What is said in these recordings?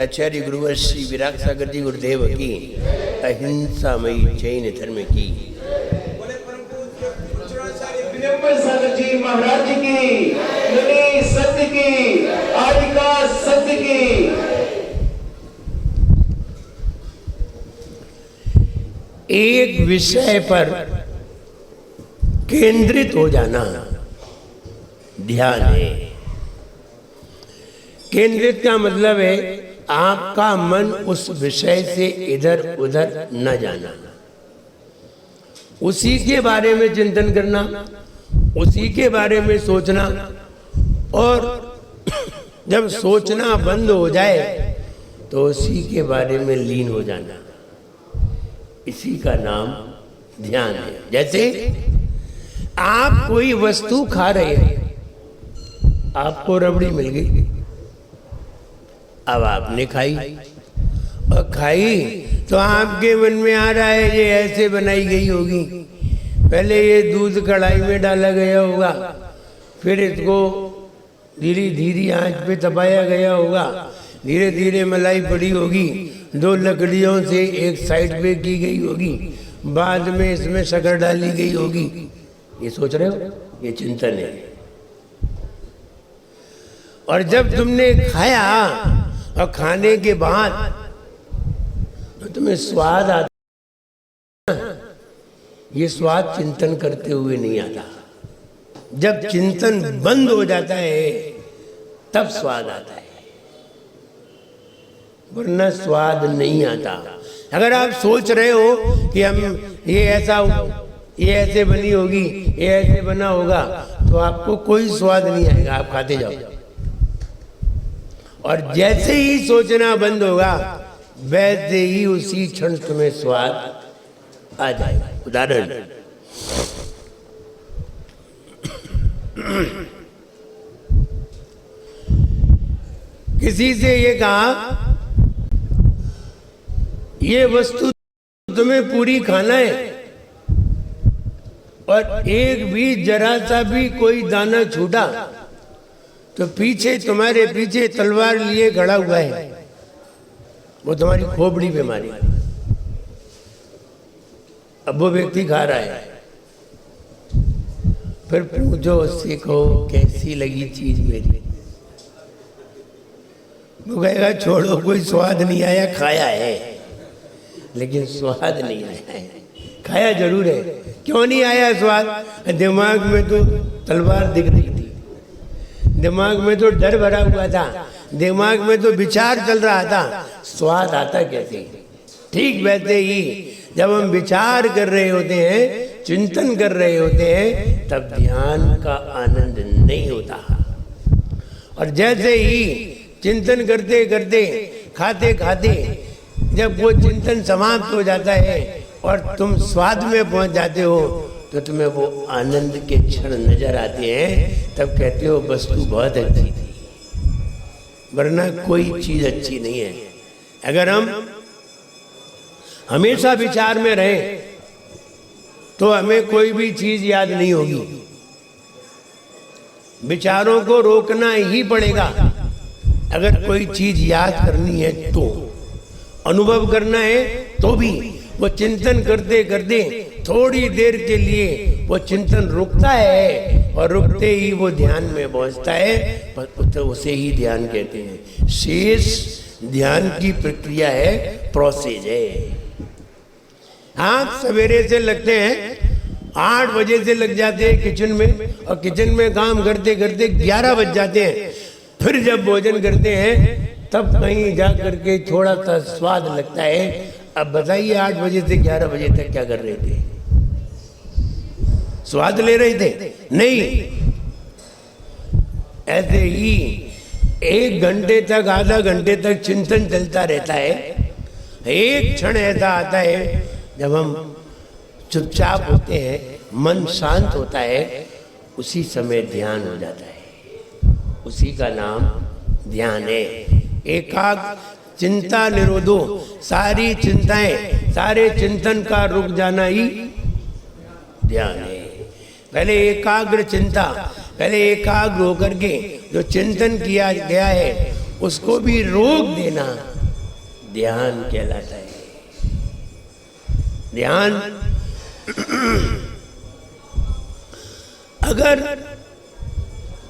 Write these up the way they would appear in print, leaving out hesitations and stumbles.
आचार्य गुरुवर श्री विराग सागर जी गुरुदेव की अहिंसामयी जैन धर्म की सागर जी महाराज की सत्य की आदिका सत्य की। एक विषय पर केंद्रित हो जाना ध्यान है। केंद्रित का मतलब है आपका मन उस विषय से इधर उधर न जाना, उसी के बारे में चिंतन करना, उसी के बारे में सोचना, और जब सोचना बंद हो जाए तो उसी के बारे में लीन हो जाना, इसी का नाम ध्यान है। जैसे आप कोई वस्तु खा रहे हैं, आपको रबड़ी मिल गई, अब आपने खाई और खाई तो आपके मन में आ रहा है ये ऐसे बनाई गई होगी, पहले ये दूध कढ़ाई में डाला गया होगा, फिर इसको धीरे धीरे आंच पे तपाया गया होगा, धीरे धीरे मलाई पड़ी होगी, दो लकड़ियों से एक साइड पे की गई होगी, बाद में इसमें शक्कर डाली गई होगी। ये सोच रहे हो, ये चिंतन है। और जब तुमने खाया और खाने के बाद तो तुम्हें स्वाद आता, ये स्वाद चिंतन करते हुए नहीं आता। जब चिंतन बंद हो जाता है तब स्वाद आता है, वरना स्वाद नहीं आता। अगर आप सोच रहे हो कि हम ये ऐसे बनी होगी, ये ऐसे बना होगा, तो आपको कोई स्वाद नहीं आएगा, आप खाते जाओ। और जैसे ही सोचना बंद होगा वैसे ही उसी क्षण तुम्हें स्वाद आ जाएगा। उदाहरण, किसी से ये कहा ये वस्तु तुम्हें पूरी खाना है, और एक भी जरा सा भी कोई दाना छूटा तो पीछे तुम्हारे पीछे तलवार लिए खड़ा हुआ है, वो तुम्हारी खोपड़ी पे मारी। अब वो व्यक्ति खा रहा है, फिर पूछो उससे, कहो कैसी लगी चीज मेरी, वो कहेगा छोड़ो, कोई स्वाद नहीं आया, खाया है लेकिन स्वाद नहीं आया है। खाया जरूर है, क्यों नहीं आया स्वाद? दिमाग में तो तलवार दिख रही थी, दिमाग में तो डर भरा हुआ था, दिमाग में तो विचार चल रहा था, स्वाद आता कैसे? ठीक वैसे ही जब हम विचार कर रहे होते हैं, चिंतन कर रहे होते हैं, तब ध्यान का आनंद नहीं होता। और जैसे ही चिंतन करते करते, खाते खाते, जब वो चिंतन समाप्त हो जाता है और तुम स्वाद में पहुंच जाते हो, तो तुम्हें वो आनंद के क्षण नजर आते हैं, तब कहते हो वस्तु बहुत अच्छी थी, वरना कोई चीज अच्छी नहीं है। अगर हम हमेशा विचार में रहें तो हमें कोई भी चीज याद नहीं होगी। विचारों को रोकना ही पड़ेगा। अगर कोई चीज याद करनी है तो, अनुभव करना है तो भी, वो चिंतन करते करते थोड़ी देर के लिए वो चिंतन रुकता है, और रुकते ही वो ध्यान में पहुंचता है, पर उसे ही ध्यान कहते हैं। शेष ध्यान की प्रक्रिया है, प्रोसेस है। आप सवेरे से लगते हैं, 8 बजे से लग जाते हैं किचन में, और किचन में काम करते करते 11 बज जाते हैं। फिर जब भोजन करते हैं तब कहीं जा करके थोड़ा सा स्वाद लगता है। अब बताइए 8 बजे से 11 बजे तक क्या कर रहे थे? स्वाद ले रहे थे? नहीं। ऐसे ही 1 घंटे तक, आधा घंटे तक चिंतन चलता रहता है। एक क्षण ऐसा आता है जब हम चुपचाप होते हैं, मन शांत होता है, उसी समय ध्यान हो जाता है। उसी का नाम ध्यान है। एकाग्र चिंता निरोधो, सारी चिंताएं, सारे चिंतन का रुक जाना ही ध्यान है। पहले एकाग्र चिंता, पहले एकाग्र होकर के जो चिंतन किया गया है उसको भी रोक देना ध्यान कहलाता है। ध्यान अगर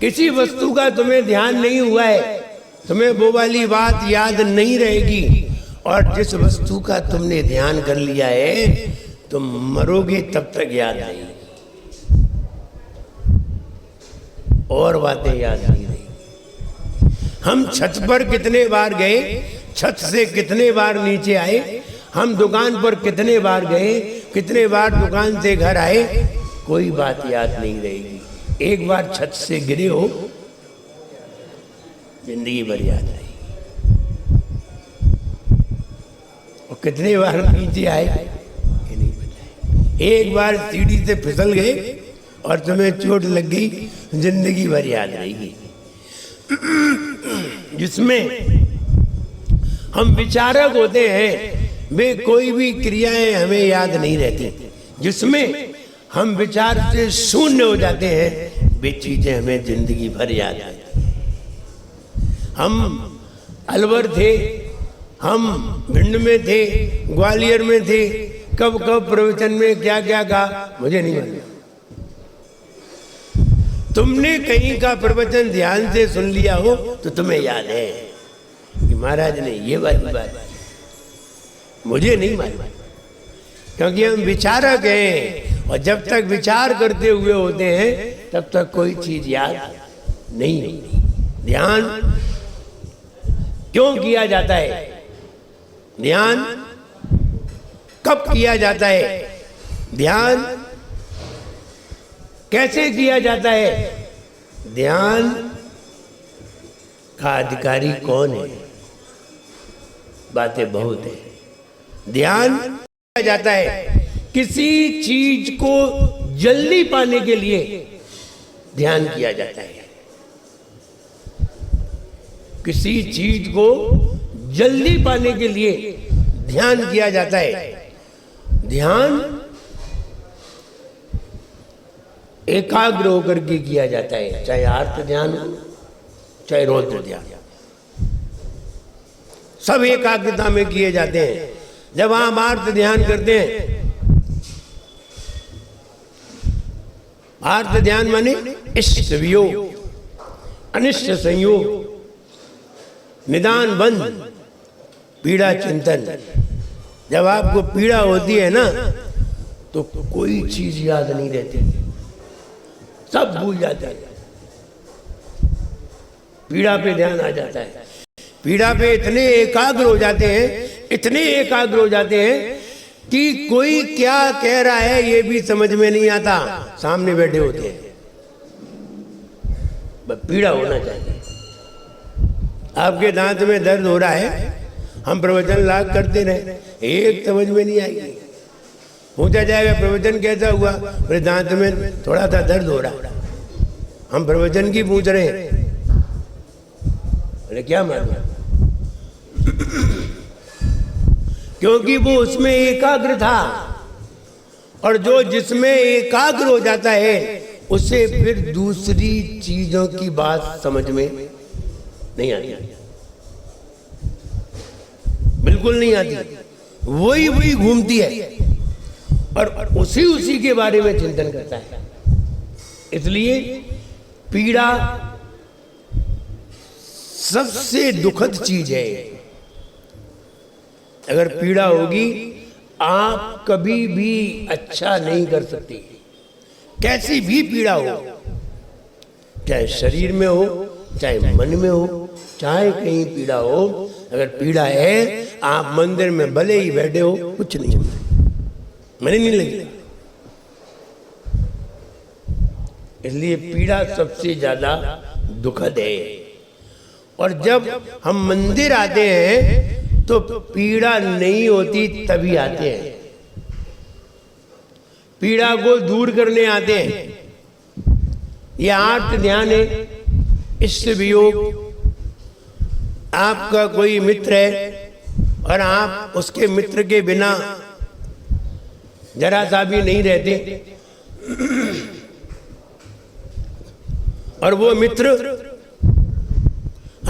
किसी वस्तु का तुम्हें ध्यान नहीं हुआ है, तुम्हें वो वाली बात याद नहीं रहेगी, और जिस वस्तु का तुमने ध्यान कर लिया है तुम मरोगे तब तक याद रहेगी, और बातें याद नहीं रहेगी। हम छत पर कितने बार गए, छत से कितने बार नीचे आए, हम दुकान पर कितने बार गए, कितने बार दुकान से घर आए, कोई बात याद नहीं रहेगी। एक बार छत से गिरे हो, जिंदगी भर याद रहेगी। और कितने बार नीचे आए ये नहीं पता। एक बार सीढ़ी से फिसल गए और तुम्हें चोट लग गई, जिंदगी भर याद रहेगी। जिसमें हम विचारक होते हैं वे कोई भी क्रियाएं हमें याद नहीं रहती। जिसमें हम विचार से शून्य हो जाते हैं वे चीजें हमें जिंदगी भर याद रहती हैं। हम अलवर थे, हम भिंड में थे, ग्वालियर में थे, कब कब प्रवचन में क्या क्या कहा मुझे नहीं मालूम। तुमने कहीं का प्रवचन ध्यान से सुन लिया हो तो तुम्हें याद है कि महाराज ने ये वाली बात, मुझे नहीं मालूम, क्योंकि हम विचारक हैं और जब तक विचार करते हुए होते हैं तब तक कोई चीज याद नहीं होती। ध्यान क्यों किया जाता है? ध्यान कब किया जाता है? ध्यान कैसे किया जाता है? ध्यान का अधिकारी कौन है? बातें बहुत है। ध्यान किया जाता है किसी चीज को जल्दी पाने के लिए ध्यान किया जाता है। किसी चीज को जल्दी पाने के लिए ध्यान किया जाता है। ध्यान एकाग्र होकर के किया जाता है, चाहे आर्त ध्यान हो चाहे रौद्र ध्यान, सब एकाग्रता में किए जाते हैं। जब हम आर्त ध्यान करते हैं, आर्त ध्यान माने इष्ट वियोग, अनिष्ट संयोग, निदान बंद, पीड़ा चिंतन। जब आपको पीड़ा होती है ना तो कोई चीज याद नहीं रहती, सब भूल जाता है। पीड़ा पे ध्यान आ जाता है। पीड़ा पे इतने एकाग्र हो जाते हैं, इतने एकाग्र हो जाते हैं कि कोई क्या कह रहा है ये भी समझ में नहीं आता, सामने बैठे होते हैं। बस पीड़ा होना चाहिए। आपके दांत में दर्द हो रहा है, हम प्रवचन लाग करते रहे, एक समझ में नहीं आएगी। पूछा जाएगा प्रवचन कैसा हुआ, मेरे दांत में थोड़ा सा दर्द हो रहा, हम प्रवचन की पूछ रहे हैं, अरे क्या मालूम, क्योंकि वो उसमें एकाग्र था। और जो जिसमें एकाग्र हो जाता है उसे फिर दूसरी चीजों की बात समझ में नहीं आती, बिल्कुल नहीं आती। वही वही घूमती है और उसी के बारे में चिंतन करता है। इसलिए पीड़ा सबसे दुखद चीज है। अगर पीड़ा होगी आप कभी भी अच्छा नहीं कर सकते, कैसी भी पीड़ा हो, चाहे शरीर में हो चाहे मन में हो, चाहे कहीं पीड़ा हो, अगर पीड़ा है आप मंदिर में भले ही बैठे हो कुछ नहीं होता, मन नहीं लगेगा। इसलिए पीड़ा सबसे ज्यादा दुखद है। और जब हम मंदिर आते हैं तो पीड़ा नहीं होती तभी आते हैं, पीड़ा को दूर करने आते हैं। यह आर्त ध्यान है, इष्ट वियोग। आपका कोई मित्र है और आप उसके मित्र के बिना जरा सा भी नहीं रहते, और वो मित्र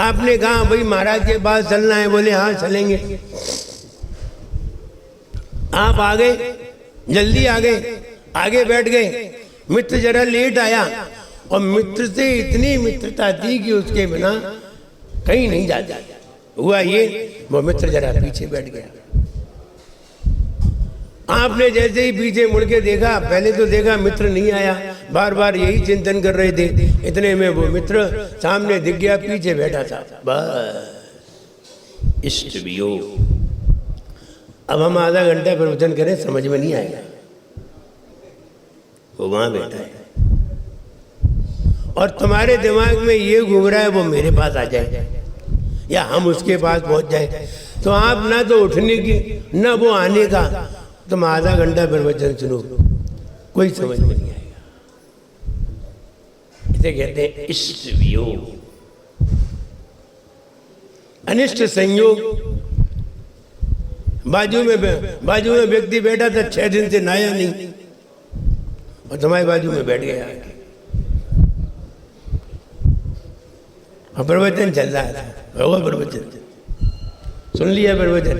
आपने कहा भाई महाराज के पास चलना है, बोले हाँ चलेंगे। आप आ गए, जल्दी आ गए, आगे बैठ गए। मित्र जरा लेट आया और मित्र से इतनी मित्रता थी कि उसके बिना कहीं नहीं जाता। हुआ ये, वो मित्र जरा पीछे बैठ गया। आपने जैसे ही पीछे मुड़ के देखा, पहले तो देखा मित्र नहीं आया, बार बार यही चिंतन कर रहे थे। इतने में वो मित्र सामने दिख गया, पीछे बैठा था। बस इष्ट वियोग। अब हम आधा घंटा प्रवचन करें, समझ में नहीं आएगा। वो वहां बैठा है और तुम्हारे दिमाग में ये घूम रहा है वो मेरे पास आ जाए या हम उसके पास पहुंच जाए। तो आप ना तो उठने की ना वो आने का, तुम आधा घंटा प्रवचन सुनो, कोई समझ में नहीं आएगा। इसे कहते हैं इष्ट वियोग। अनिष्ट संयोग। बाजू में व्यक्ति बैठा था, 6 दिन से नहाया नहीं और तुम्हारे बाजू में बैठ गया और प्रवचन चल रहा था। होगा प्रवचन, सुन लिया प्रवचन,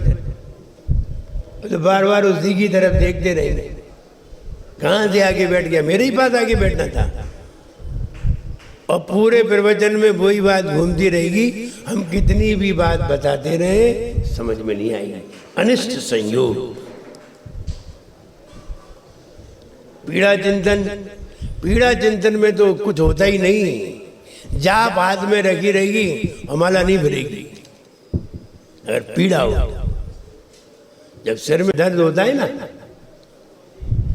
तो बार बार उसी की तरफ देखते रहे। कहाँ से आके बैठ गया, मेरे ही पास आके बैठना था। और पूरे प्रवचन में वही बात घूमती रहेगी, हम कितनी भी बात बताते रहे समझ में नहीं आएगी। अनिष्ट संयोग। पीड़ा चिंतन में तो कुछ होता ही नहीं। जाप हाथ में रखी रहेगी और माला नहीं भरेगी। अगर पीड़ा हो, जब सिर में दर्द होता है ना,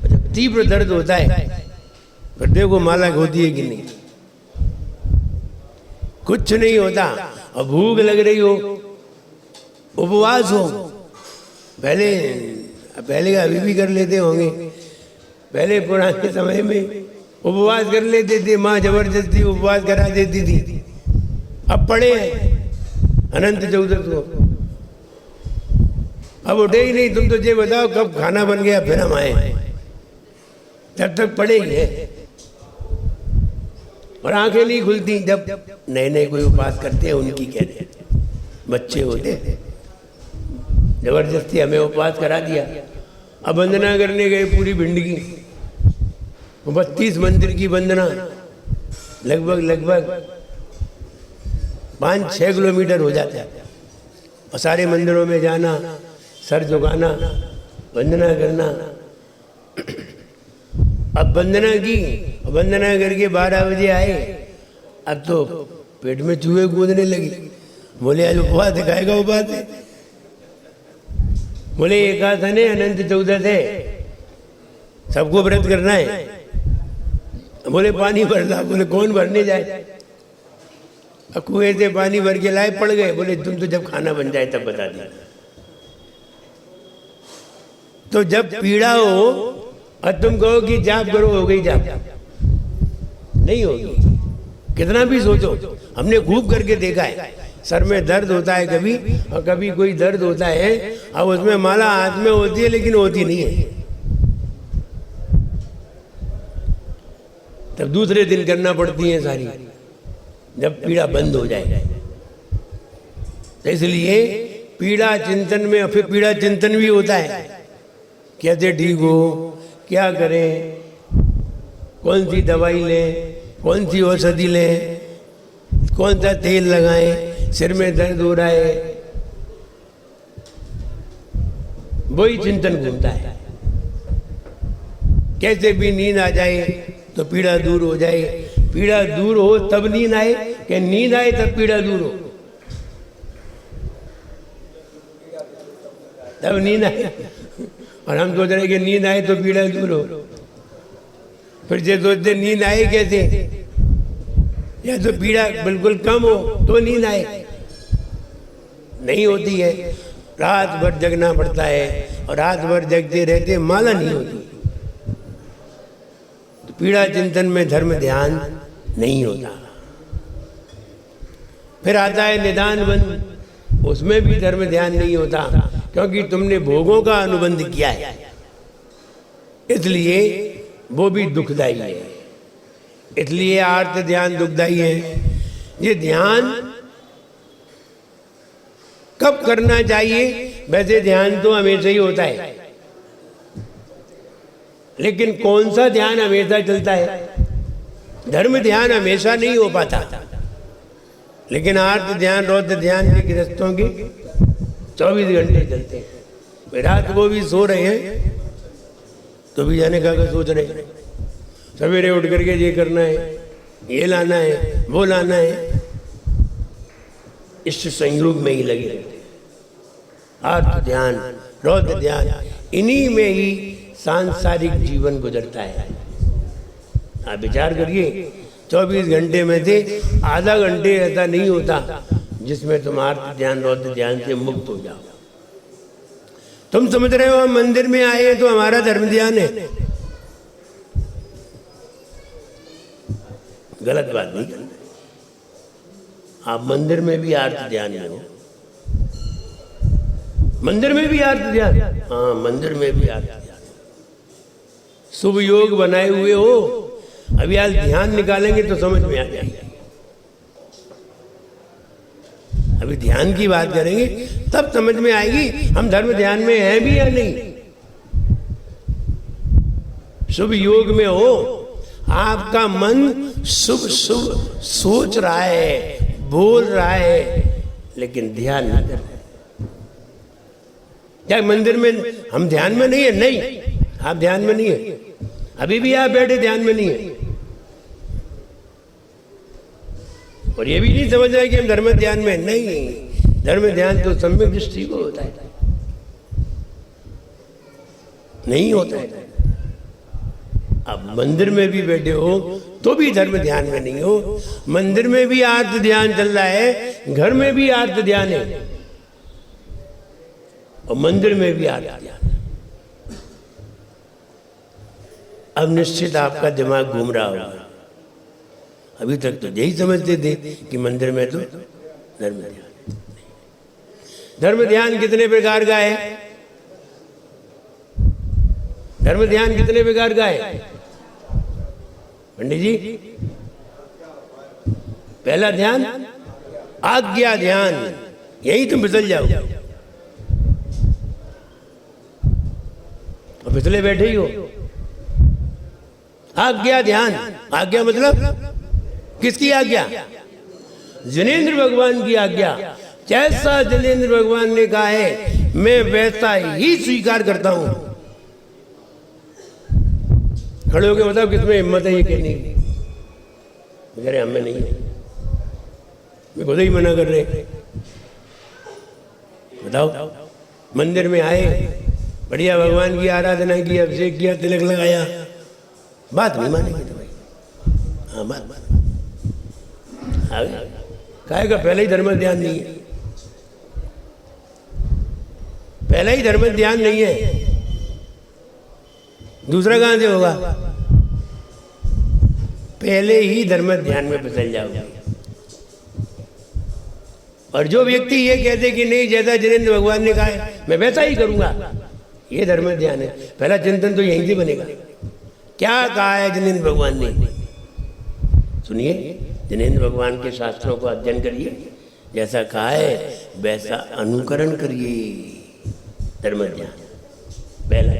जब तीव्र दर्द होता है, फिर देखो माला होती है कि नहीं। कुछ नहीं होता और भूख लग रही हो, उपवास हो, पहले का अभी भी कर लेते होंगे। पहले पुराने समय में उपवास कर लेते थे, माँ जबरदस्ती उपवास करा देती थी। अब पड़े अनंत चतुर्दशी को, अब उठे ही नहीं। तुम तो ये बताओ कब खाना बन गया फिर हम आए, तब तक पड़े ही है। और आंखें नहीं खुलती जब नए कोई उपवास करते हैं, उनकी कहते हैं बच्चे होते हैं, जबरदस्ती हमें उपवास करा दिया। अब वंदना करने गए पूरी भिंडगी, 32 मंदिर की वंदना, लगभग 5-6 किलोमीटर हो जाता है। और सारे मंदिरों में जाना, सर झुकाना, वंदना करना। अब वंदना करके 12 बजे आए। अब तो पेट में चूहे कूदने लगे। बोले आज उपवास दिखाएगा, उपवास है। बोले एकादश है, अनंत चतुर्दशी है, सबको व्रत करना है। बोले पानी भर ला। बोले कौन भरने जाए। अब कुएं से पानी भर के लाए, पड़ गए। बोले तुम तो जब खाना बन जाए तब बता दिया। तो जब पीड़ा हो और तुम कहो कि जाप करो, हो गई जाप, नहीं होगी। कितना भी सोचो, हमने खूब करके देखा है। सर में दर्द होता है कभी, और कभी कोई दर्द होता है और उसमें माला हाथ में होती है लेकिन होती नहीं है। तब दूसरे दिन करना पड़ती है सारी, जब पीड़ा बंद हो जाए। तो इसलिए पीड़ा चिंतन में, फिर पीड़ा चिंतन भी होता है, कैसे ठीक हो, क्या करें, कौन सी दवाई लें, कौन सी औषधि लें, कौन सा तेल लगाएं, सिर में दर्द हो रहा है, वही चिंतन घूमता है। कैसे भी नींद आ जाए तो पीड़ा दूर हो जाए। पीड़ा दूर हो तब नींद आए, कि नींद आए तब पीड़ा दूर हो, तब नींद आए। और हम सोच रहे कि नींद आए तो पीड़ा दूर हो। फिर जो सोचते नींद आए कैसे, या तो पीड़ा बिल्कुल कम हो तो नींद आए, नहीं होती है। रात भर जगना पड़ता है और रात भर जगते रहते माला नहीं होती। तो पीड़ा चिंतन में धर्म ध्यान नहीं होता। फिर आता है निदान बंद, उसमें भी धर्म ध्यान नहीं होता, क्योंकि तुमने भोगों का अनुबंध किया है, इसलिए वो भी दुखदायी है। इसलिए आर्त ध्यान दुखदायी है। ये ध्यान कब करना चाहिए। वैसे ध्यान तो हमेशा ही होता है, लेकिन कौन सा ध्यान हमेशा चलता है। धर्म ध्यान हमेशा नहीं हो पाता, लेकिन आर्त ध्यान रौद्र ध्यान के गृहस्थों के 24 घंटे चलते हैं। रात को भी सो रहे हैं तो भी जाने का सोच रहे हैं, सवेरे उठ करके ये करना है, ये लाना है, वो लाना है, इस संयोग में ही लगे रहते हैं। आर्त ध्यान रौद्र ध्यान, इन्हीं में ही सांसारिक जीवन गुजरता है। आप विचार करिए, 24 घंटे में से आधा घंटे ऐसा नहीं होता जिसमें तुम आर्त ध्यान रौद्र ध्यान से मुक्त हो जाओ। तुम समझ रहे हो हम मंदिर में आए तो हमारा धर्म ध्यान है, गलत बात नहीं करना। आप मंदिर में भी आर्त ध्यान में हो, मंदिर में भी आर्त ध्यान, हाँ मंदिर में भी आर्त ध्यान, शुभ योग बनाए हुए हो। अभी आज ध्यान निकालेंगे तो समझ में आ जाएगा। अभी ध्यान की बात करेंगे तब समझ में आएगी हम धर्म ध्यान में हैं भी या नहीं। शुभ योग में हो, आपका मन शुभ शुभ सोच रहा है, बोल रहा है, लेकिन ध्यान नहीं कर रहा है। क्या मंदिर में हम ध्यान में नहीं है? नहीं, आप ध्यान में नहीं है, अभी भी आप बैठे ध्यान में नहीं है। और ये भी नहीं समझ रहे कि हम धर्म ध्यान में नहीं। धर्म ध्यान तो सम्यक दृष्टि को होता है, नहीं होता है। अब मंदिर में भी बैठे हो तो भी धर्म ध्यान में नहीं हो। मंदिर में भी आर्त ध्यान चल रहा है, घर में भी आर्त ध्यान है, और मंदिर में भी आर्त ध्यान है। अब निश्चित आपका दिमाग घूम रहा होगा। अभी तक तो यही समझते थे कि मंदिर में तो धर्म ध्यान। धर्म ध्यान कितने प्रकार का है? धर्म ध्यान कितने प्रकार का है पंडित जी? पहला ध्यान आज्ञा ध्यान, यही तुम फिसल जाओ और फिसले बैठे ही हो। आज्ञा ध्यान, आज्ञा मतलब किसकी आज्ञा? जिनेंद्र भगवान की आज्ञा। जैसा जिनेंद्र भगवान ने कहा है मैं वैसा ही स्वीकार करता हूं। खड़े होके बताओ किसमें हिम्मत है ये कहने की? अरे हमें नहीं है, मैं खुद ही मना कर रहे। बताओ, मंदिर में आए, बढ़िया भगवान की आराधना की, अभिषेक किया, तिलक लगाया, बात नहीं मानेंगे तो भाई। हाँ बात कहेगा पहले ही धर्म ध्यान नहीं है, पहला ही धर्म ध्यान नहीं है, दूसरा कहां से होगा? पहले ही धर्म ध्यान में फिसल जाओगे। और जो व्यक्ति ये कहते कि नहीं जैसा जिनेंद्र भगवान ने कहा है मैं वैसा ही करूंगा, ये धर्म ध्यान है। पहला चिंतन तो यहीं से बनेगा। क्या कहा है जिनेंद्र भगवान ने? सुनिए, जिनेंद्र भगवान के शास्त्रों को अध्ययन करिए, जैसा कहा है वैसा अनुकरण करिए। धर्म ध्यान पहला।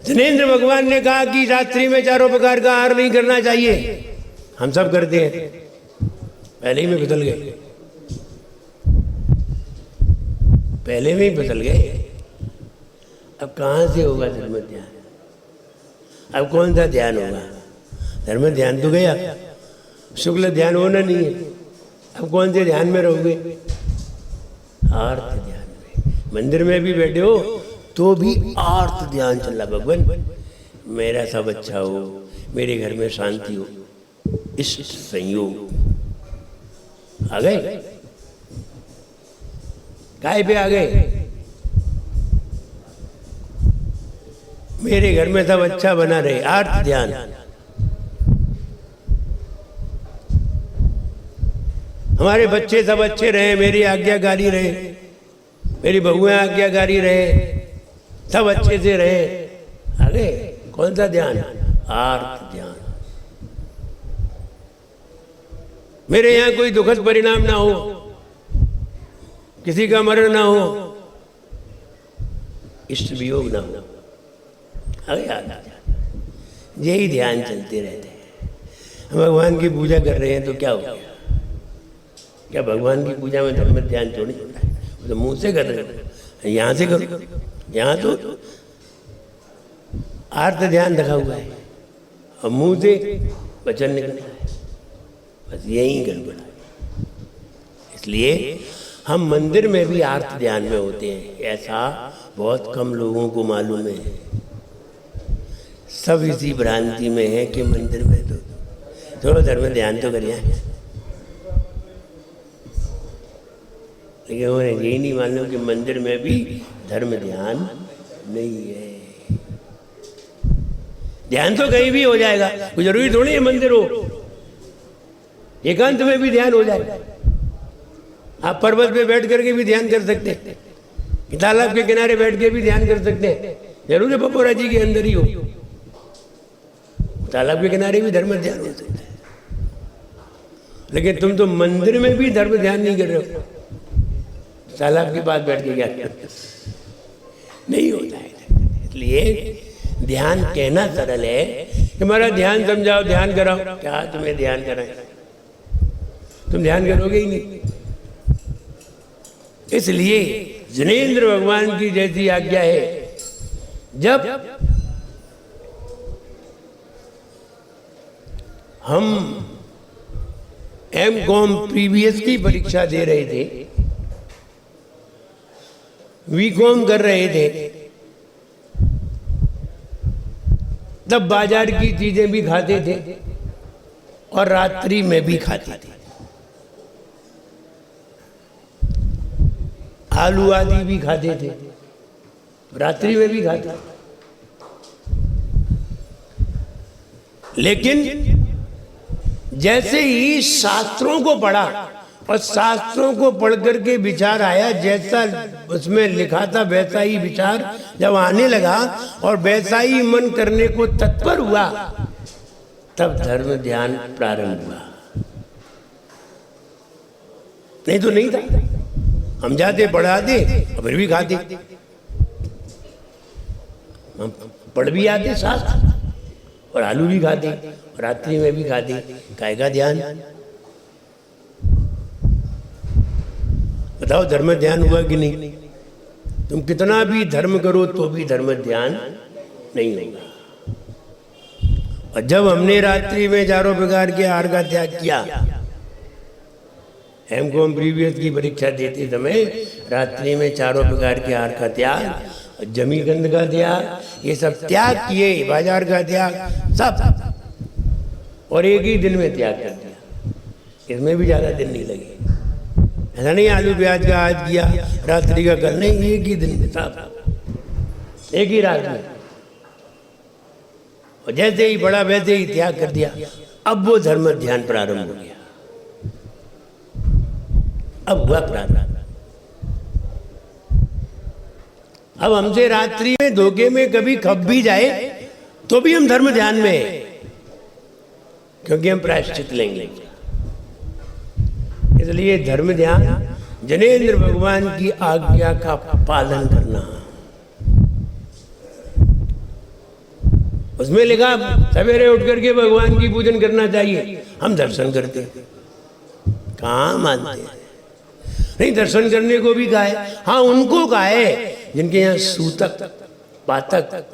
जिनेंद्र भगवान ने कहा कि रात्रि में 4 प्रकार का आहार नहीं करना चाहिए, हम सब करते हैं, पहले ही में फिसल गए, पहले में ही फिसल गए। अब कहां से होगा धर्म ध्यान? अब कौन सा ध्यान होगा? धर्म ध्यान तो गया, शुक्ल ध्यान होना नहीं है। अब कौन से ध्यान में रहोगे? आर्त ध्यान में। मंदिर में भी बैठे हो तो भी आर्त ध्यान चल रहा, भगवान मेरा सब अच्छा हो, मेरे घर में शांति हो, इष्ट संयोग। आ गए? काय पे आ गए? मेरे घर में सब अच्छा बना रहे, आर्त ध्यान। हमारे बच्चे सब अच्छे रहे, मेरी आज्ञाकारी रहे, मेरी बहुएं आज्ञाकारी रहे, सब अच्छे से रहे। अरे कौन सा ध्यान? आर्त ध्यान। मेरे यहाँ कोई दुखद परिणाम ना हो, किसी का मरण ना हो, इष्ट वियोग ना हो, अरे याद आ जाता, यही ध्यान चलते रहते हैं। हम भगवान की पूजा कर रहे हैं तो क्या हो गया? क्या भगवान की पूजा में धर्म ध्यान थोड़ी होता है? वो तो मुंह से कर रहे हैं, यहाँ से करो, यहाँ तो आर्त ध्यान रखा हुआ है और मुंह से वचन निकलता है, बस यही गड़बड़ है। इसलिए हम मंदिर में भी आर्त ध्यान में होते हैं, ऐसा बहुत कम लोगों को मालूम है। सब इसी भ्रांति में है कि मंदिर में तो थोड़ा धर्म ध्यान तो करिए, लेकिन उन्हें यही नहीं मालूम कि मंदिर में भी धर्म ध्यान नहीं है। ध्यान तो कहीं भी हो जाएगा, कोई जरूरी थोड़ी है मंदिर हो, एकांत में भी ध्यान हो जाएगा। आप पर्वत पे बैठ करके भी ध्यान कर सकते हैं, तालाब के किनारे बैठ के भी ध्यान कर सकते हैं, जरूर है पपोरा जी के अंदर ही हो, तालाब के किनारे भी धर्म ध्यान हो सकता है। लेकिन तुम तो मंदिर में भी धर्म ध्यान नहीं कर रहे हो, तालाब के पास बैठ के क्या नहीं होता है। इसलिए ध्यान कहना सरल है कि हमारा ध्यान समझाओ, ध्यान कराओ, क्या तुम्हें ध्यान कराए? तुम ध्यान करोगे ही नहीं। इसलिए जिनेंद्र भगवान की जैसी आज्ञा है, जब हम एम.कॉम प्रीवियस की परीक्षा दे रहे थे, बी.कॉम कर रहे थे, तब बाजार की चीजें भी खाते थे और रात्रि में भी खाते थे। आलू आदि भी खाते थे, रात्रि में भी खाते थे। लेकिन जैसे ही शास्त्रों को पढ़ा और शास्त्रों को पढ़ करके विचार आया, जैसा उसमें लिखा था वैसा ही विचार जब आने लगा और वैसा ही मन करने को तत्पर हुआ, तब धर्म ध्यान प्रारंभ हुआ। नहीं तो नहीं था, हम जाते पढ़ाते और फिर भी खाते, हम पढ़ भी आते शास्त्र और आलू भी खाते और रात्रि में भी खाते। काय का ध्यान? बताओ, धर्म ध्यान हुआ कि नहीं? तुम कितना भी धर्म करो तो भी धर्म ध्यान नहीं होगा। और जब हमने रात्रि में चारों प्रकार के आहार का त्याग किया, एम.कॉम प्रीवियस की परीक्षा देते समय रात्रि में चारों प्रकार के आहार का त्याग, जमी गंध का त्याग, ये सब त्याग किए, बाजार का त्याग, सब, और एक ही दिन में त्याग कर दिया। इसमें भी ज्यादा दिन नहीं लगे। ऐसा नहीं आलू प्याज का आज किया, रात्रि का कल, नहीं, एक ही दिन में सब, एक ही रात में। और जैसे ही बड़ा वैसे ही त्याग कर दिया। अब वो धर्म ध्यान प्रारंभ हो गया, अब हुआ प्रारंभ। अब हमसे रात्रि में धोखे में कभी खप भी जाए तो भी हम धर्म ध्यान में हैं, क्योंकि हम प्रायश्चित लेंगे। इसलिए धर्म ध्यान जिनेंद्र भगवान की आज्ञा का पालन करना। उसमें लिखा सवेरे उठ करके भगवान की पूजन करना चाहिए, हम दर्शन करते हैं, कहाँ मानते हैं? नहीं, दर्शन करने को भी कहा है। हाँ, उनको कहा है जिनके यहाँ सूतक, पातक,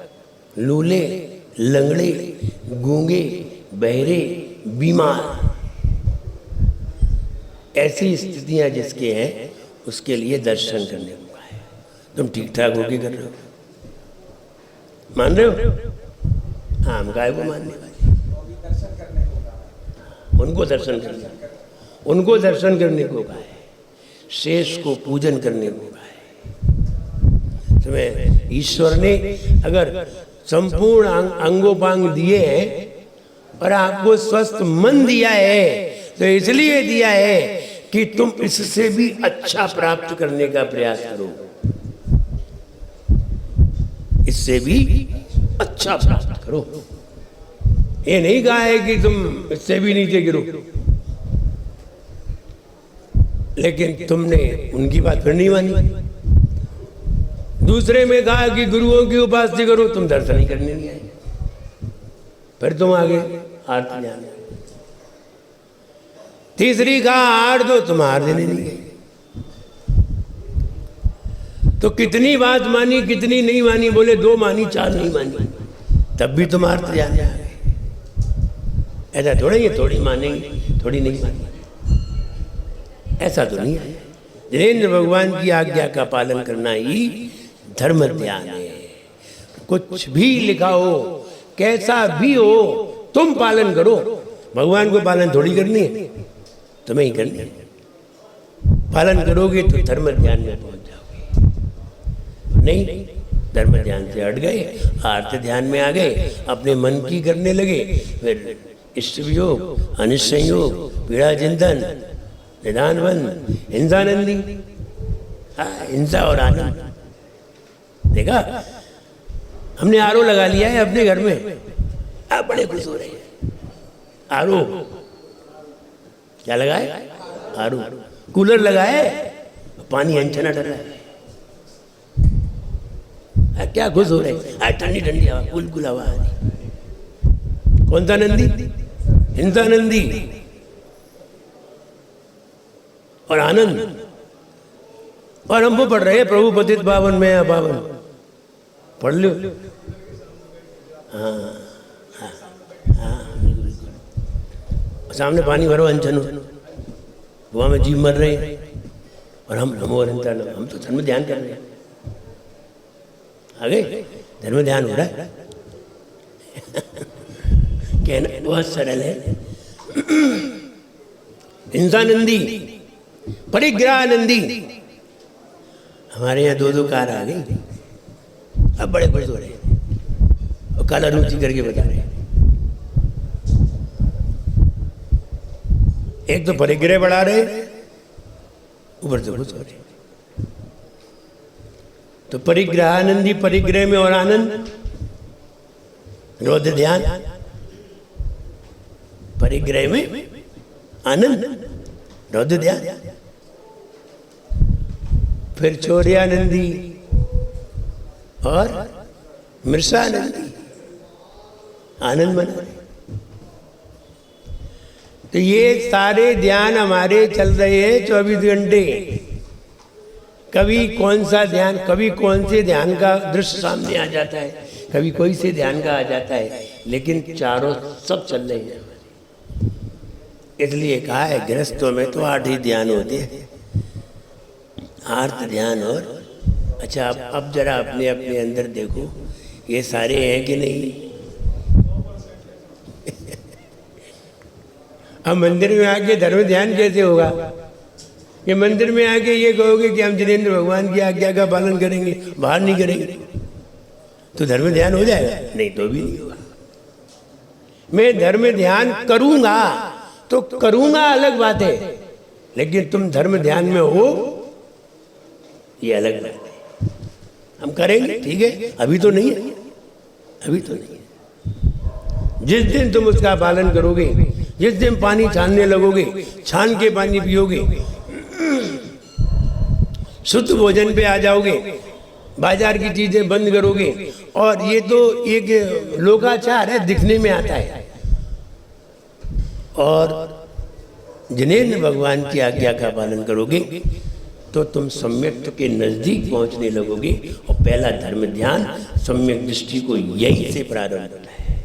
लूले, लंगड़े, गूंगे, बहरे, बीमार, ऐसी स्थितियां जिसके हैं उसके लिए दर्शन करने को कहा है। तुम ठीक ठाक होके कर रहे हो, मान रहे हो? हाँ, हम काय को मानने वाले, उनको दर्शन करना, उनको दर्शन करने को कहा है, शेष को पूजन करने को कहा है। तुम्हें ईश्वर ने अगर संपूर्ण अंगोपांग दिए हैं और आपको स्वस्थ मन दिया है तो इसलिए दिया है कि तुम इससे भी अच्छा प्राप्त करने का प्रयास करो, इससे भी अच्छा प्राप्त करो। ये नहीं कहा है कि तुम इससे भी नीचे गिरो। लेकिन तुमने उनकी बात फिर नहीं मानी। दूसरे में कहा कि गुरुओं की उपासना करो, तुम दर्शन ही करने नहीं आए। फिर तुम आगे आरती जाने। तीसरी कहा हार दो, तुम हार देने नहीं गए। तो कितनी बात मानी, कितनी नहीं मानी? बोले 2 मानी, 4 नहीं मानी, तब भी तुम आरती जाने आ गए। ऐसा थोड़ा ही, थोड़ी मानेंगे, थोड़ी नहीं मानेंगे, ऐसा तो नहीं है। जिनेंद्र भगवान की आज्ञा का पालन करना ही धर्म ध्यान है। कुछ भी लिखा हो, कैसा भी हो, तुम पालन करो। भगवान को पालन थोड़ी करनी है, तुम्हें ही करनी है। पालन करोगे तो धर्म ध्यान में पहुंच जाओगे। नहीं, धर्म ध्यान से हट गए, आर्त ध्यान में आ गए, अपने मन की करने लगे। फिर इष्ट वियोग, अनिष्ट संयोग, पीड़ा चिंतन, निदानवन, हिंसानंदी। हिंसा और आनंद। देखा, हमने आरओ लगा लिया है अपने घर में, आप बड़े खुश हो रहे हैं। आरओ क्या लगाए? आरओ। कूलर लगाए, पानी अनछना डर रहा है। क्या खुश हो रहे हैं? ठंडी ठंडी हवा, कुल हवा। कौन सा नंदी? हिंसा नंदी और आनंद। और हम वो पढ़ रहे हैं, प्रभु पतित पावन में अपावन। पढ़ लो। हाँ हाँ हाँ, सामने पानी भरो, अनचन हो, वहाँ में जीव मर रहे हैं और हम तो धर्म ध्यान कर रहे हैं। आगे धर्म ध्यान हो रहा है। कहना बहुत सरल है। हिंसानंदी, परिग्रहानंदी। हमारे यहाँ 2 कार आ गई, अब बड़े खुश हो रहे हैं और काला रुचि करके बता रहे हैं। एक तो परिग्रह बढ़ा रहे, ऊपर से खुश हो रहे। तो परिग्रहानंदी, परिग्रह में और आनंद, रौद्र ध्यान। परिग्रह में आनंद, रौद्र ध्यान। फिर चौर्यानंदी और मृषानंदी, आनंद मना रहे। तो ये सारे ध्यान हमारे चल रहे हैं 24 घंटे। कभी कौन सा ध्यान, कभी कौन से ध्यान का दृश्य सामने आ जाता है, कभी कोई से ध्यान का आ जाता है, लेकिन चारों सब चल रहे हैं। इसलिए कहा है गृहस्थों में तो 8 ही ध्यान होते हैं, आर्त ध्यान। और अच्छा, अब जरा अपने अपने अंदर देखो, ये सारे हैं कि नहीं? अब मंदिर में आके धर्म ध्यान कैसे होगा? ये मंदिर में आके ये कहोगे कि हम जिनेंद्र भगवान की आज्ञा का पालन करेंगे, बाहर नहीं करेंगे, तो धर्म ध्यान हो जाएगा? नहीं, तो भी नहीं होगा। मैं धर्म ध्यान करूंगा तो करूंगा, अलग बात है, लेकिन तुम धर्म ध्यान में हो, ये अलग बात है। हम करेंगे, ठीक है, अभी तो नहीं है, अभी तो नहीं है। जिस दिन तुम उसका पालन करोगे, जिस दिन पानी छानने लगोगे, छान के पानी पियोगे, शुद्ध भोजन पे आ जाओगे, बाजार की चीजें बंद करोगे, और ये तो एक लोकाचार है, दिखने में आता है, और जिनेंद्र भगवान की आज्ञा का पालन करोगे तो तुम सम्यक के नजदीक पहुंचने लगोगे। और पहला धर्म ध्यान सम्यक दृष्टि को यही से प्रारंभ होता है,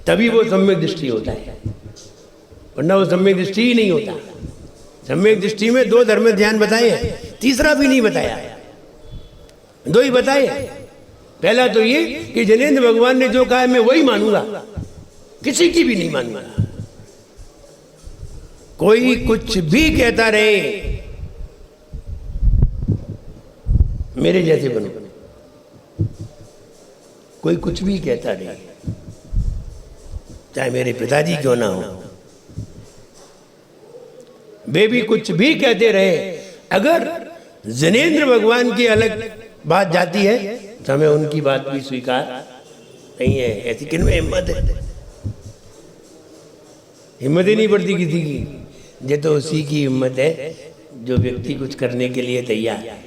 तभी वो सम्यक दृष्टि होता है, वरना वो सम्यक दृष्टि ही नहीं होता। सम्यक दृष्टि में 2 धर्म ध्यान बताए हैं, तीसरा भी नहीं बताया, 2 ही बताए। पहला तो ये कि जिनेंद्र भगवान ने जो कहा है मैं वही मानूंगा, किसी की भी नहीं मानूंगा। कोई कुछ भी कहता रहे, मेरे जैसे बनो। कोई कुछ भी कहता रहे, चाहे मेरे पिताजी क्यों ना हो, वे भी कुछ भी कहते रहे, अगर जिनेंद्र भगवान की अलग बात जाती है तो हमें उनकी बात भी स्वीकार नहीं है। ऐसी किन में हिम्मत है? हिम्मत ही नहीं पड़ती किसी की। ये तो उसी की हिम्मत है जो व्यक्ति कुछ करने के लिए तैयार है।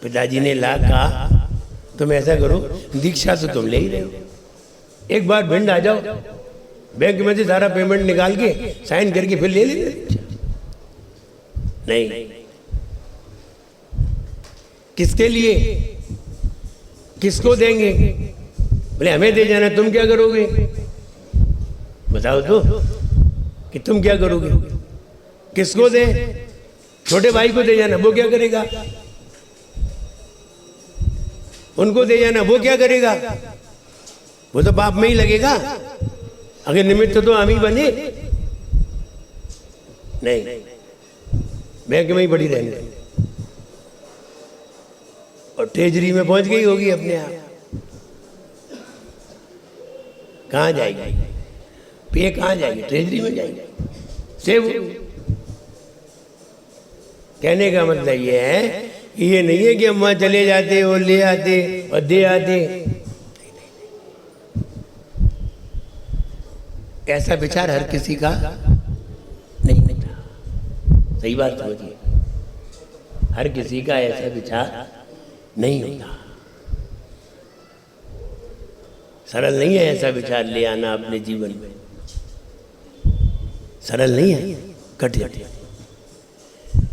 पिताजी ने ला कहा तुम ऐसा करो, दीक्षा तो तुम ले ही रहे हो, एक बार भिंड आ जाओ, बैंक में से सारा पेमेंट निकाल के साइन करके फिर ले लेते। नहीं, किसके लिए, किसको देंगे? बोले हमें दे जाना, तुम क्या करोगे? बताओ तो कि तुम क्या करोगे? किसको दे? छोटे भाई को दे जाना, वो क्या करेगा? उनको दे जाना, वो क्या करेगा? वो तो पाप में ही लगेगा। अगर निमित्त तो हम ही बने। नहीं, बैंक में ही पड़ी रहने और ट्रेजरी में पहुंच गई होगी अपने आप। कहाँ जाएगी? पे कहाँ जाएगी? ट्रेजरी में जाएगी, सेव। कहने का मतलब ये है कि ये नहीं है कि हम वहां चले जाते और ले आते और दे आते। ऐसा विचार हर किसी का नहीं होता। सही बात समझिए, हर किसी का ऐसा विचार नहीं होता। सरल नहीं है ऐसा विचार ले आना अपने जीवन में, सरल नहीं है, कठिन है।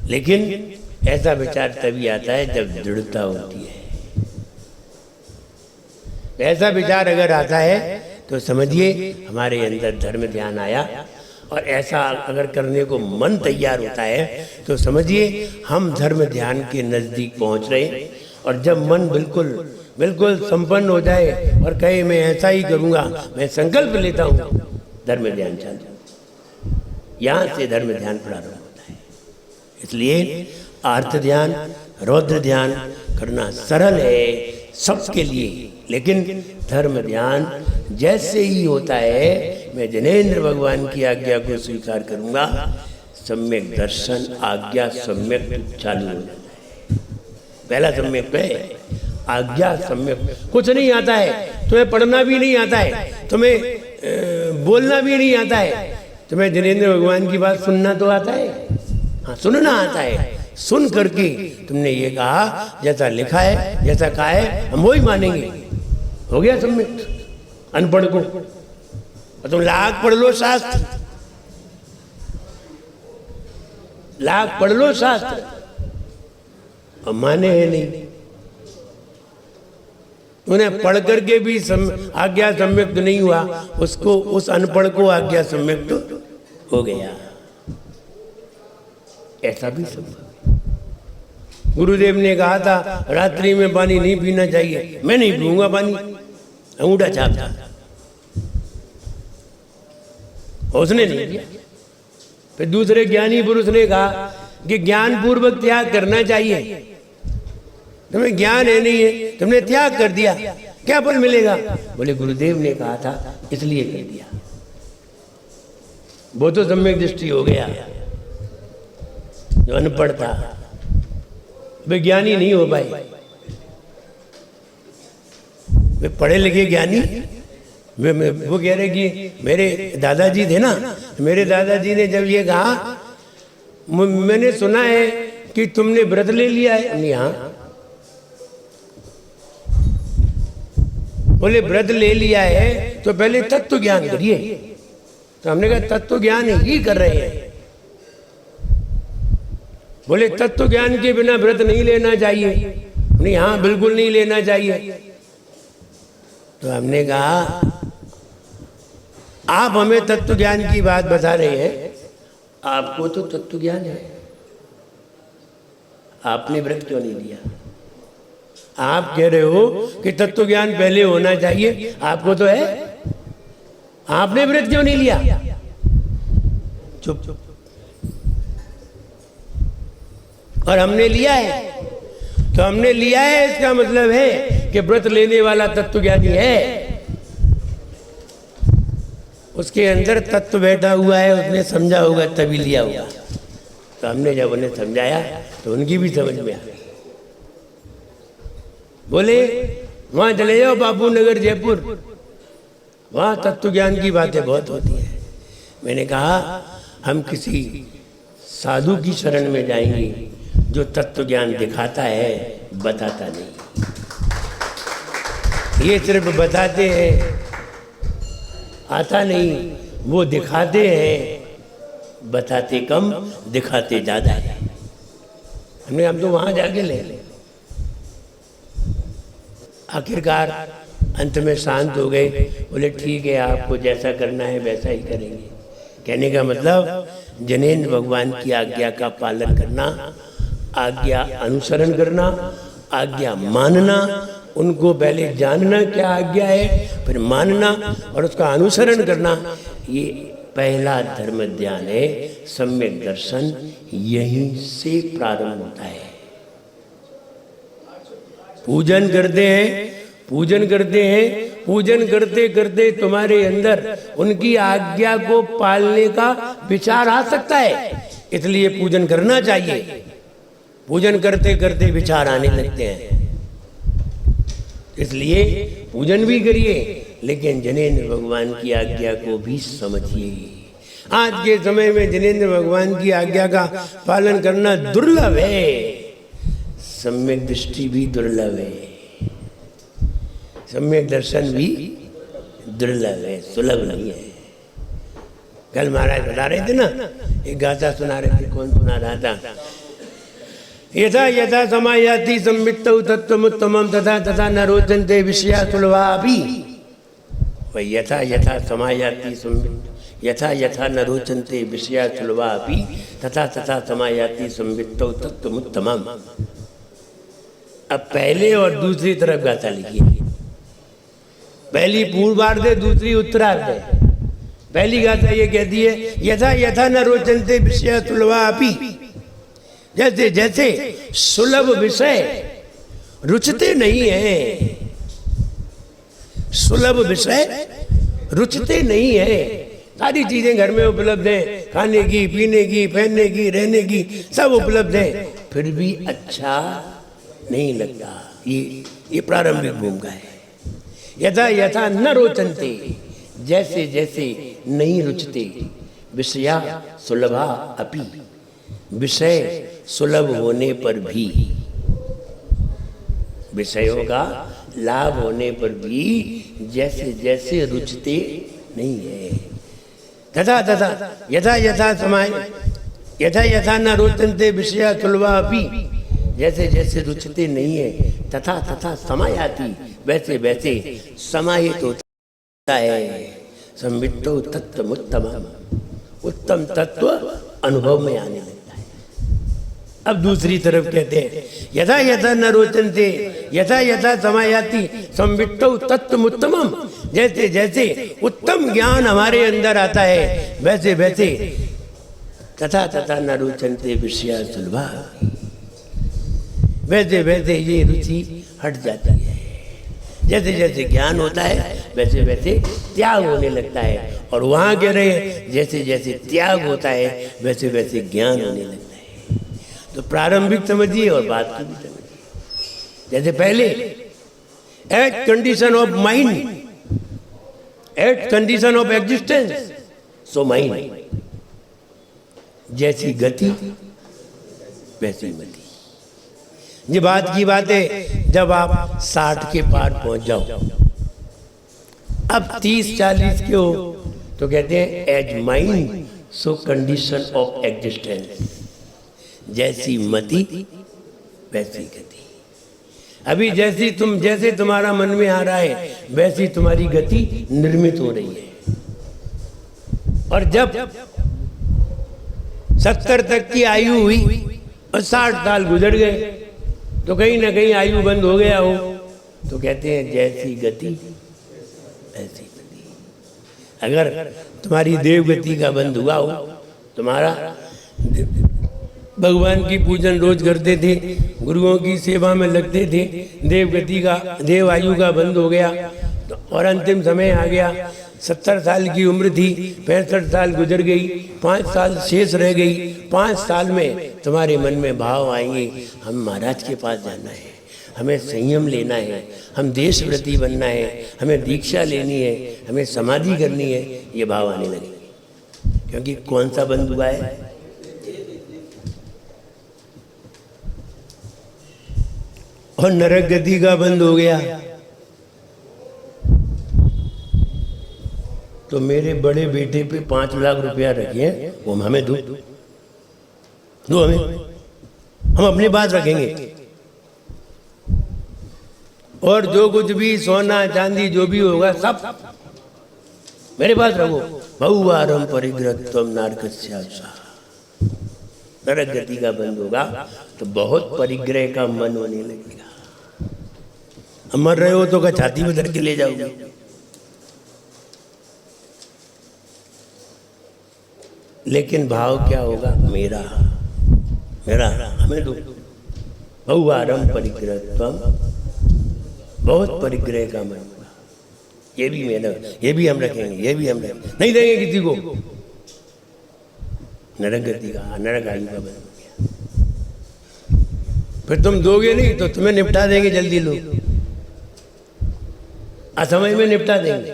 लेकिन ऐसा विचार तभी आता है जब दृढ़ता होती है। ऐसा विचार अगर आता है तो समझिए हमारे अंदर धर्म ध्यान आया, और ऐसा अगर करने को मन तैयार होता है तो समझिए हम धर्म ध्यान के नज़दीक पहुंच रहे। और जब मन बिल्कुल बिल्कुल संपन्न हो जाए और कहे मैं ऐसा ही करूँगा, मैं संकल्प लेता हूँ, धर्म ध्यान चालू, यहाँ से धर्म ध्यान प्रारंभ होता है। इसलिए आर्त ध्यान, रौद्र ध्यान करना सरल है सबके लिए, लेकिन धर्म ध्यान जैसे ही होता है मैं जिनेंद्र भगवान की आज्ञा को स्वीकार करूंगा, सम्यक दर्शन आज्ञा सम्यक चालू हो जाता है। पहला सम्यक पे आज्ञा सम्यक। कुछ नहीं आता है तुम्हें, पढ़ना भी नहीं आता है तुम्हें, बोलना भी नहीं आता है तुम्हें, जिनेंद्र भगवान की बात सुनना तो आता है। हाँ, सुनना आता है। सुन करके तुमने ये कहा, जैसा लिखा है, जैसा कहा है, हम वही मानेंगे। हो गया सम्यक। अनपढ़ को और तुम लाख पढ़ लो शास्त्र, लाख पढ़ लो शास्त्र, और माने है नहीं। उन्हें पढ़ करके भी आज्ञा सम्यक्त नहीं हुआ, उसको, उस अनपढ़ को आज्ञा सम्यक्त हो गया। ऐसा भी संभव। गुरुदेव ने कहा था रात्रि में पानी नहीं पीना चाहिए, मैं नहीं पीऊंगा पानी, अंगूठा छापता, उसने नहीं किया। फिर दूसरे ज्ञानी पुरुष ने कहा कि ज्ञान पूर्वक त्याग करना चाहिए, तुम्हें ज्ञान है नहीं है, तुमने त्याग कर दिया, क्या फल मिलेगा? बोले गुरुदेव ने कहा था इसलिए कर दिया। वो तो सम्यक दृष्टि हो गया। जो अनपढ़ था, विज्ञानी नहीं हो पाए। वे पढ़े लिखे ज्ञानी, वो कह रहे कि मेरे दादाजी थे ना, मेरे दादाजी ने जब ये कहा, मैंने सुना है कि तुमने व्रत ले लिया है। नहीं, हाँ। बोले व्रत ले लिया है तो पहले तत्व ज्ञान करिए। तो हमने कहा तत्व ज्ञान ही कर रहे हैं। बोले तत्व ज्ञान के बिना व्रत नहीं लेना चाहिए। नहीं, हाँ, बिल्कुल नहीं लेना चाहिए। तो हमने कहा आप हमें तत्व ज्ञान की बात बता रहे हैं, आपको तो तत्व ज्ञान है, आपने व्रत क्यों नहीं लिया? आप कह रहे हो कि तत्व ज्ञान पहले होना चाहिए, आपको तो है, आपने व्रत क्यों नहीं लिया? चुप चुप। और हमने लिया है, तो हमने लिया है इसका मतलब है कि व्रत लेने वाला तत्व ज्ञानी है, उसके अंदर तत्व बैठा हुआ है, उसने समझा होगा तभी लिया होगा। तो हमने जब उन्हें समझाया तो उनकी भी समझ में आ गई। बोले वहां चले जाओ बापू नगर जयपुर, वहां तत्व ज्ञान की बातें बहुत होती हैं। मैंने कहा हम किसी साधु की शरण में जाएंगे जो तत्व ज्ञान दिखाता है, बताता नहीं। ये सिर्फ बताते हैं, आता नहीं। वो दिखाते हैं, बताते कम, दिखाते ज्यादा है। हम तो वहां जाके ले आखिरकार अंत में शांत हो गए। बोले ठीक है, आपको जैसा करना है वैसा ही करेंगे। कहने का मतलब जनेन्द्र भगवान की आज्ञा का पालन करना, आज्ञा अनुसरण करना, आज्ञा मानना, उनको पहले जानना क्या आज्ञा है, फिर मानना और उसका अनुसरण करना, ये पहला धर्म ध्यान है। सम्यक दर्शन यहीं से प्रारंभ होता है। पूजन करते हैं, पूजन करते हैं, पूजन करते करते तुम्हारे अंदर उनकी आज्ञा को पालने का विचार आ सकता है, इसलिए पूजन करना चाहिए। पूजन करते करते विचार आने लगते हैं, इसलिए पूजन भी करिए, लेकिन जनेन्द्र भगवान की आज्ञा को भी समझिए। आज के समय में जनेन्द्र भगवान की आज्ञा का पालन करना दुर्लभ है, सम्यक दृष्टि भी दुर्लभ है, सम्यक दर्शन भी दुर्लभ है, सुलभ नहीं है। कल महाराज बता रहे थे ना, एक गाथा सुना रहे थे। कौन सुना रहा था? यथा यथा समायाति संवित्तौ तत्त्वमुत्तमं तथा तथा न रोचन्ते विषया सुलभापि। वही यथा यथा समायाति यथा यथा न रोचन्ते विषया सुलभापि तथा तथा समायाति संवित्तौ तत्त्वमुत्तमम्। अब पहले और दूसरी तरफ गाथा लिखिए। पहली पूर्वार्ध है, दूसरी उत्तरार्ध है। पहली गाथा ये कहती है यथा यथा न रोचन्ते विषया सुलभापि। जैसे जैसे सुलभ विषय रुचते नहीं है, सुलभ विषय रुचते नहीं है। सारी चीजें घर में उपलब्ध हैं, खाने की, पीने की, पहनने की, रहने की, सब उपलब्ध है, फिर भी अच्छा नहीं लगता। ये प्रारंभिक भूमिका है। यथा यथा न रोचन्ते, जैसे जैसे नहीं रुचते, विषया सुलभा अपि, विषय सुलभ होने पर भी, विषयों का लाभ होने पर भी जैसे जैसे रुचते नहीं है। तथा तथा यथा यथा समय यथा यथा न रोचन्ते विषया सुलभा अपि, जैसे जैसे रुचते नहीं है, तथा तथा समायाति, वैसे वैसे समाहित होता है। संवित्तो तत्त्वमुत्तमम्, उत्तम तत्व अनुभव में आने लगता है। अब दूसरी तरफ कहते हैं यथा यथा न रोचन्ते यथा यथा समायाति संवित्तौ तत्त्वमुत्तमम्, जैसे जैसे उत्तम ज्ञान हमारे अंदर आता है, वैसे वैसे तथा तथा न रोचन्ते विषया सुलभा, वैसे वैसे ये रुचि हट जाती है। जैसे जैसे ज्ञान होता है वैसे वैसे त्याग होने लगता है, और वहाँ कह रहे हैं जैसे जैसे त्याग होता है वैसे वैसे ज्ञान होने लगता है। तो प्रारंभिक समझिए और बाद की भी समझिए। जैसे पहले at condition of mind, at condition of existence, so mind, जैसी गति वैसी मति। ये बात की बात है जब आप 60 के पार पहुंच जाओ, अब 30-40 के हो, तो कहते हैं as mind so condition of existence, जैसी मति वैसी गति। अभी जैसे तुम्हारा मन में आ रहा है वैसी तुम्हारी गति निर्मित हो रही है। और जब 70 तक की आयु हुई और 60 साल गुजर गए, तो कहीं ना कहीं आयु बंद हो गया हो, तो कहते हैं जैसी गति ऐसी गति। अगर तुम्हारी देव गति का बंद हुआ हो, तुम्हारा भगवान की पूजन रोज करते थे, गुरुओं की सेवा में लगते थे, देव आयु का बंद हो गया, तो और अंतिम समय आ गया, 70 साल की उम्र थी, 65 साल गुजर गई, 5 साल शेष रह गई। 5 साल में तुम्हारे मन में भाव आएंगे हम महाराज के पास जाना है, हमें संयम लेना है, हम देशव्रती बनना है, हमें दीक्षा लेनी है, हमें समाधि करनी है, ये भाव आने लगेंगे। क्योंकि कौन सा बंद हुआ है? और नरक गति का बंद हो गया तो मेरे बड़े बेटे पे 5 लाख रुपया रखे हैं, वो हमें दो हमें, हम अपनी बात रखेंगे। और जो कुछ भी सोना चांदी जो भी होगा सब मेरे पास रखो। बहुवारम परिग्रहत्वम नारकस्यासा। नरक गति का बंद होगा तो बहुत परिग्रह का मन होने लगेगा। मर रहे हो तो क्या छाती में धर के ले जाओगे? लेकिन भाव क्या होगा? मेरा मेरा हमें दो। बहुवारम परिग्रहत्वम, बहुत परिग्रह का मन होगा। ये भी मेहनत, ये भी हम रखेंगे, ये भी हम रखेंगे, नहीं देंगे किसी को। नरक गति का, नरक आयु का बन गया। फिर तुम दोगे नहीं तो तुम्हें निपटा देंगे जल्दी लोग, असमय में निपटा देंगे।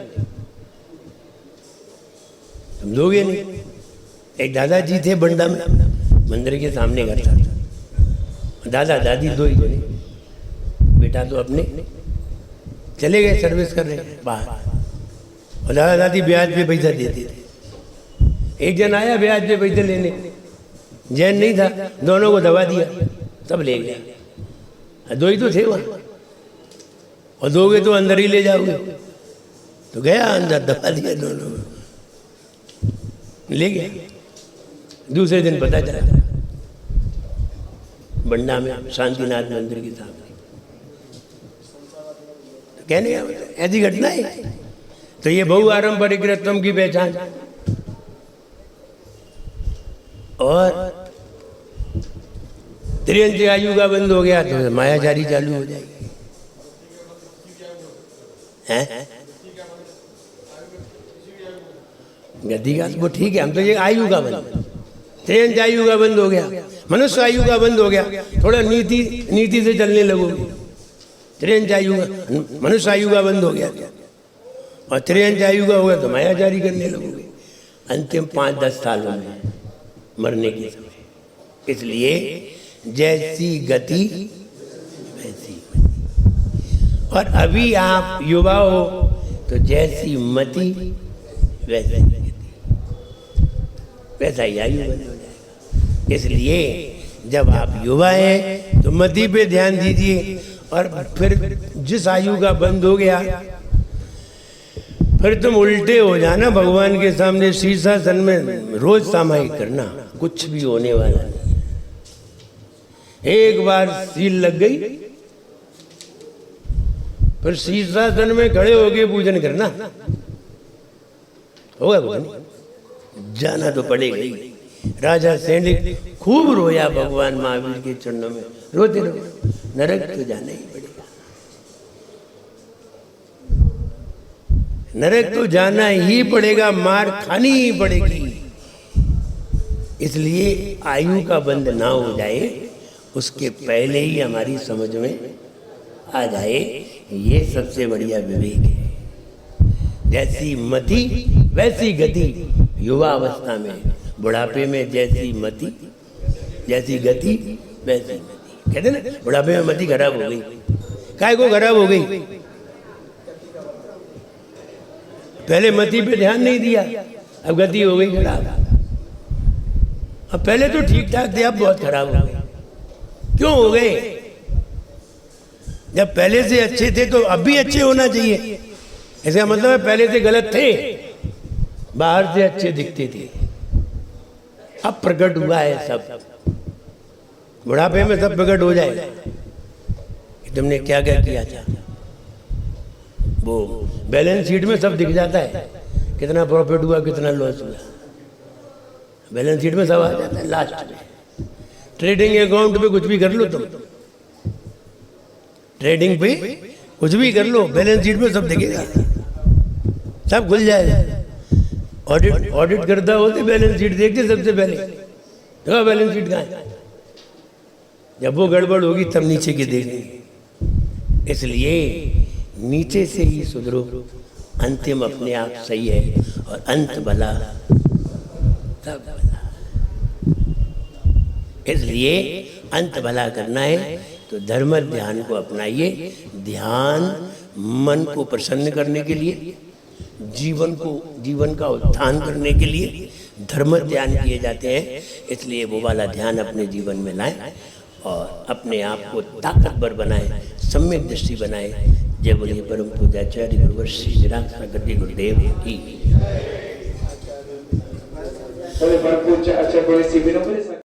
तुम दोगे नहीं। एक दादाजी थे बंडा में, मंदिर के सामने घर था। दादा दादी दो ही जने, बेटा तो अपने चले गए सर्विस कर रहे बाहर, और दादा दादी ब्याज पे पैसा देते थे। एक जन आया ब्याज पे पैसे लेने, जैन नहीं था, दोनों को दबा दिया, सब ले गया। दो ही तो थे वहाँ, और दोगे तो अंदर ही ले जाओगे। तो गया अंदर, दबा दिया दोनों को, ले गया। दूसरे दिन पता चला बंडा में शांतिनाथ मंदिर के सामने। तो कहने का मतलब ऐसी घटना है। तो ये बहुवारम परिग्रहत्वम की पहचान। और त्रियंत आयु का बंद हो गया तो मायाचारी चालू हो जाएगी। हैं? गति का वो ठीक है, हम तो ये आयु का बंद, त्रियंत आयु का बंद हो गया, मनुष्य आयु का बंद हो गया। थोड़ा नीति से चलने लगोगे। त्रियंत आयु का, मनुष्य आयु का बंद हो गया, और त्रियंत आयु का होगा तो मायाचारी करने लगोगे अंतिम 5-10 सालों में मरने के समय। इसलिए जैसी गति वैसी मति। और अभी आप युवा हो तो जैसी मति वैसी गति, वैसा ही आयु बंद हो जाएगा। इसलिए जब आप युवा हैं तो मति पे ध्यान दीजिए। और फिर जिस आयु का बंद हो गया फिर तुम उल्टे हो जाना भगवान के सामने शीर्षासन में रोज सामायिक करना, कुछ भी होने वाला नहीं। एक बार सील लग गई फिर शीर्षासन में खड़े होके पूजन करना होगा कुछ नहीं, जाना तो पड़ेगा ही। राजा सैनिक खूब रोया भगवान महावीर के चरणों में, रोते रहो, नरक तो जाना ही पड़ेगा, नरक तो जाना ही पड़ेगा, मार खानी ही पड़ेगी। इसलिए आयु का बंध ना हो जाए उसके पहले ही हमारी समझ में आ जाए, ये सबसे बढ़िया विवेक है। जैसी मति वैसी गति, युवा अवस्था में, बुढ़ापे में जैसी मति जैसी गति वैसी मति। कहते ना बुढ़ापे में मति खराब हो गई, काय को खराब हो गई? पहले मति पे ध्यान नहीं दिया, अब गति हो गई खराब। अब पहले तो ठीक ठाक थे, अब बहुत खराब हो गए। क्यों हो गए? जब पहले से अच्छे थे तो अब भी अच्छे होना चाहिए। ऐसा मतलब है पहले से गलत थे, बाहर से अच्छे दिखते थे, अब प्रकट हुआ है सब। बुढ़ापे में सब प्रकट हो जाएगा कि तुमने क्या क्या किया था। वो बैलेंस शीट में सब दिख जाता है, कितना प्रॉफिट हुआ कितना लॉस हुआ, बैलेंस शीट में सब आ जाता है लास्ट में। ट्रेडिंग अकाउंट पे कुछ भी कर लो तुम, ट्रेडिंग पे कुछ भी कर लो, बैलेंस शीट में सब दिखेगा, सब खुल जाएगा। ऑडिट करता हो तो बैलेंस शीट देखते सबसे पहले, देखो बैलेंस शीट कहाँ है। जब वो गड़बड़ होगी तब नीचे की देखेंगे। इसलिए नीचे से ही सुधरो, अंतिम अपने आप सही है और अंत भला सब भला। इसलिए अंत भला करना है तो धर्म ध्यान को अपनाइए। ध्यान मन को प्रसन्न करने के लिए, जीवन का उत्थान करने के लिए धर्म ध्यान किए जाते हैं। इसलिए वो वाला ध्यान अपने जीवन में लाएं और अपने आप को ताकतवर बनाएं, सम्यक दृष्टि बनाएं। जय बोलिए परम पूज्याचार्य गुरुवर श्री विराट गद्दी गुरुदेव की। परम पूज्य आचार्य श्री विनोद